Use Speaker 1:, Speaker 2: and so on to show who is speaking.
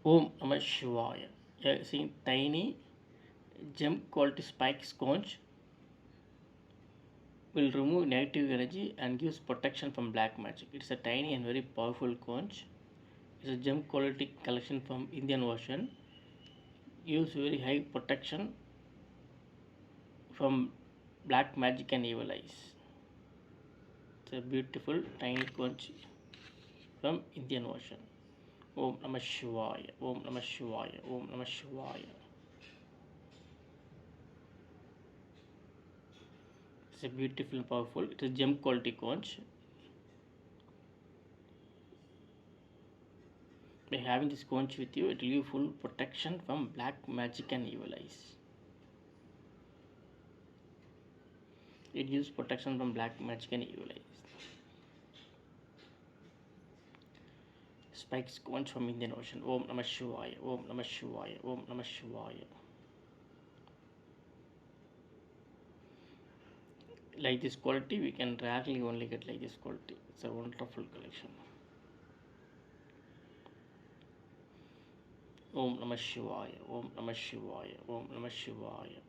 Speaker 1: Om Namah Shivaya. Yeah, seeing tiny gem quality spikes conch will remove negative energy and gives protection from black magic. It's a tiny and very powerful conch. It's a gem quality collection from Indian Ocean. Gives very high protection from black magic and evil eyes. It's a beautiful tiny conch from Indian Ocean. Om Namah Shivaya. Om Namah Shivaya. Om Namah Shivaya. It's a beautiful and powerful. It is gem quality conch. By having this conch with you, it will give full protection from black magic and evil eyes. It gives protection from black magic and evil eyes. Spikes conch from Indian Ocean. Om Namah Shivaya. Om Namah Shivaya. Om Namah Shivaya. Like this quality, we can rarely only get like this quality. It's a wonderful collection. Om Namah Shivaya. Om Namah Shivaya. Om Namah Shivaya.